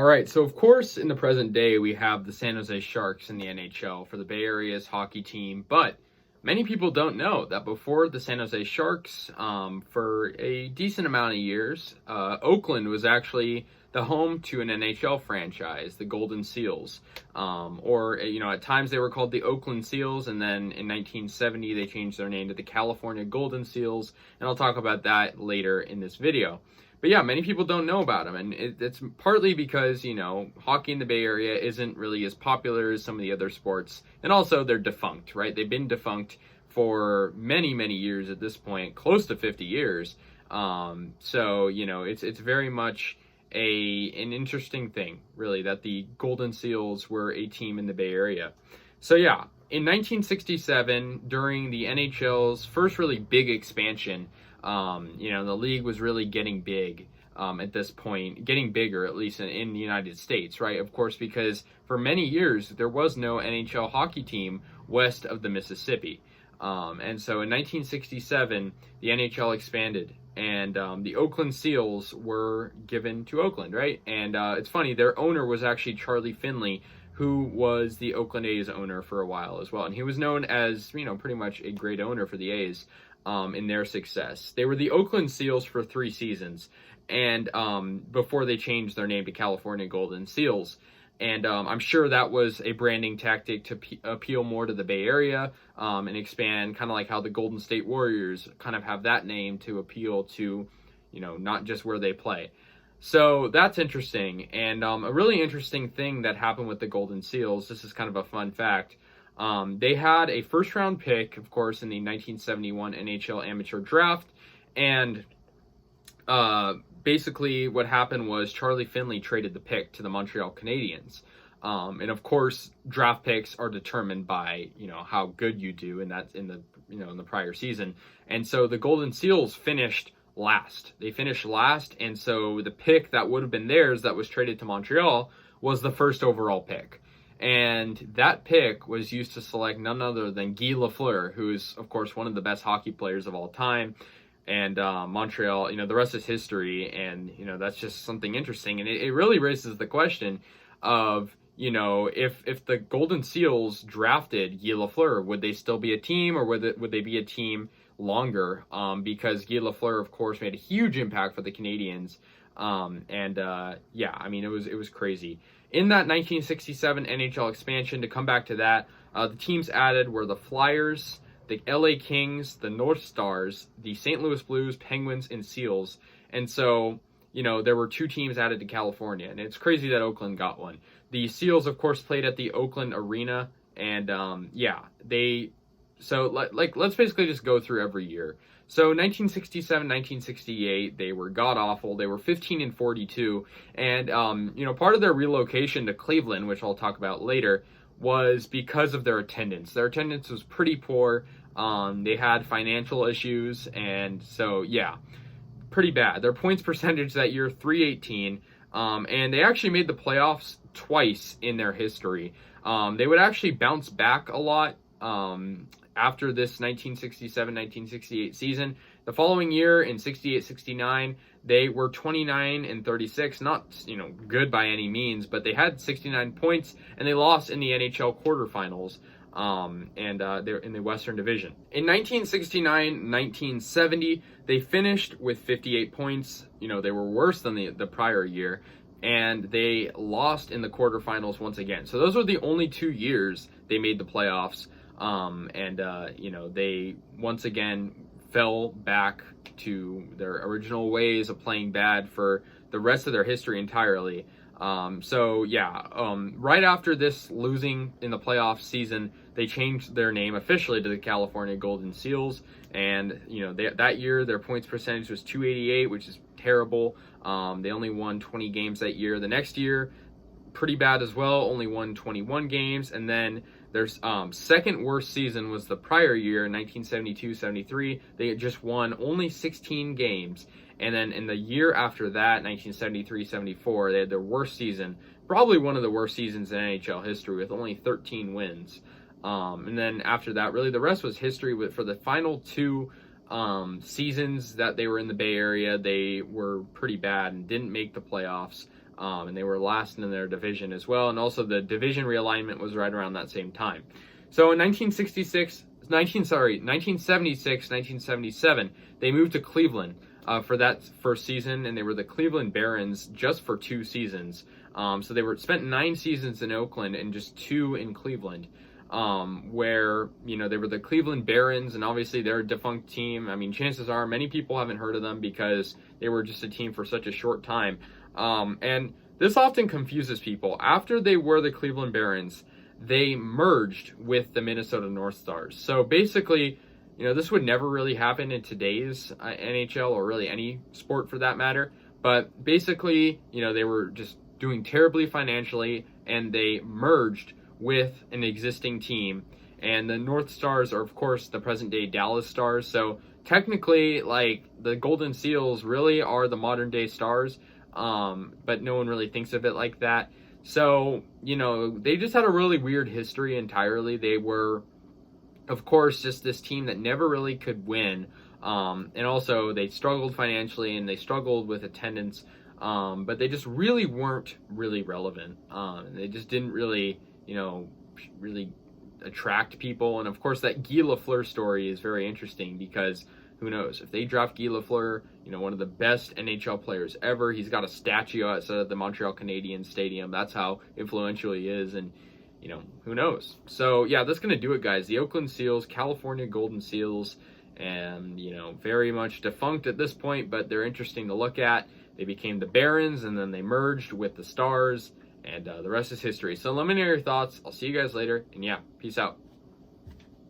All right, so of course, in the present day, we have the San Jose Sharks in the NHL for the Bay Area's hockey team, but many people don't know that before the San Jose Sharks, for a decent amount of years, Oakland was actually the home to an NHL franchise, the Golden Seals, or at times they were called the Oakland Seals, and then in 1970 they changed their name to the California Golden Seals, and I'll talk about that later in this video. But yeah, many people don't know about them, and it's partly because, hockey in the Bay Area isn't really as popular as some of the other sports, and also they're defunct, right? They've been defunct for many, many years at this point, close to 50 years. It's very much an interesting thing, really, that the Golden Seals were a team in the Bay Area. So yeah, in 1967, during the NHL's first really big expansion, the league was really getting big at this point, getting bigger, at least in the United States, right? Of course, because for many years, there was no NHL hockey team west of the Mississippi. And so in 1967, the NHL expanded, and the Oakland Seals were given to Oakland, right? And it's funny, their owner was actually Charlie Finley, who was the Oakland A's owner for a while as well. And he was known as, pretty much a great owner for the A's. In their success. They were the Oakland Seals for 3 seasons, and before they changed their name to California Golden Seals. And I'm sure that was a branding tactic to appeal more to the Bay Area and expand, kind of like how the Golden State Warriors kind of have that name to appeal to, not just where they play. So that's interesting. And a really interesting thing that happened with the Golden Seals, this is kind of a fun fact. They had a first-round pick, of course, in the 1971 NHL Amateur Draft, and basically what happened was Charlie Finley traded the pick to the Montreal Canadiens. And of course, draft picks are determined by how good you do, and that's in the prior season. And so the Golden Seals finished last. They finished last, and so the pick that would have been theirs that was traded to Montreal was the first overall pick. And that pick was used to select none other than Guy Lafleur, who is, of course, one of the best hockey players of all time. And Montreal, the rest is history. And, that's just something interesting. And it really raises the question of, if the Golden Seals drafted Guy Lafleur, would they still be a team, or would they be a team longer? Because Guy Lafleur, of course, made a huge impact for the Canadiens. It was crazy. In that 1967 NHL expansion, to come back to that, the teams added were the Flyers, the LA Kings, the North Stars, the St. Louis Blues, Penguins, and Seals. And so, there were 2 teams added to California, and it's crazy that Oakland got one. The Seals, of course, played at the Oakland Arena, and let's basically just go through every year. So 1967, 1968, they were god-awful. They were 15-42. And, part of their relocation to Cleveland, which I'll talk about later, was because of their attendance. Their attendance was pretty poor. They had financial issues. And so, yeah, pretty bad. Their points percentage that year, .318. And they actually made the playoffs twice in their history. They would actually bounce back a lot. After this 1967-1968 season. The following year, in 68-69, they were 29-36, not good by any means, but they had 69 points, and they lost in the NHL quarterfinals, they're in the Western Division. In 1969-1970, they finished with 58 points. They were worse than the prior year, and they lost in the quarterfinals once again. So those were the only 2 years they made the playoffs. They once again fell back to their original ways of playing bad for the rest of their history entirely. Right after this losing in the playoff season, they changed their name officially to the California Golden Seals. And, that year, their points percentage was .288, which is terrible. They only won 20 games that year. The next year, pretty bad as well, only won 21 games. And then their second worst season was the prior year, 1972-73. They had just won only 16 games. And then in the year after that, 1973-74, they had their worst season, probably one of the worst seasons in NHL history, with only 13 wins. And then after that, really the rest was history. For the final 2 seasons that they were in the Bay Area, they were pretty bad and didn't make the playoffs. and they were last in their division as well. And also the division realignment was right around that same time. So in 1977, they moved to Cleveland for that first season, and they were the Cleveland Barons just for 2 seasons. So they spent 9 seasons in Oakland and just 2 in Cleveland, where, you know, they were the Cleveland Barons, and obviously they're a defunct team. I mean, chances are many people haven't heard of them because they were just a team for such a short time. And this often confuses people. After they were the Cleveland Barons, they merged with the Minnesota North Stars. So basically, you know, this would never really happen in today's NHL, or really any sport for that matter. But basically, you know, they were just doing terribly financially, and they merged with an existing team. And the North Stars are, of course, the present-day Dallas Stars. So technically, like, the Golden Seals really are the modern-day Stars, but no one really thinks of it like that. So, you know, they just had a really weird history entirely. They were, of course, just this team that never really could win. And also, they struggled financially, and they struggled with attendance. But they just really weren't really relevant. They just didn't really, you know, really attract people. And of course, that Guy Lafleur story is very interesting because who knows, if they draft Guy Lafleur, you know, one of the best NHL players ever, he's got a statue outside the Montreal Canadiens stadium. That's how influential he is. And, you know, who knows? So yeah, that's going to do it, guys. The Oakland Seals, California Golden Seals, and, you know, very much defunct at this point, but they're interesting to look at. They became the Barons, and then they merged with the Stars, and the rest is history. So let me know your thoughts. I'll see you guys later, and yeah, peace out.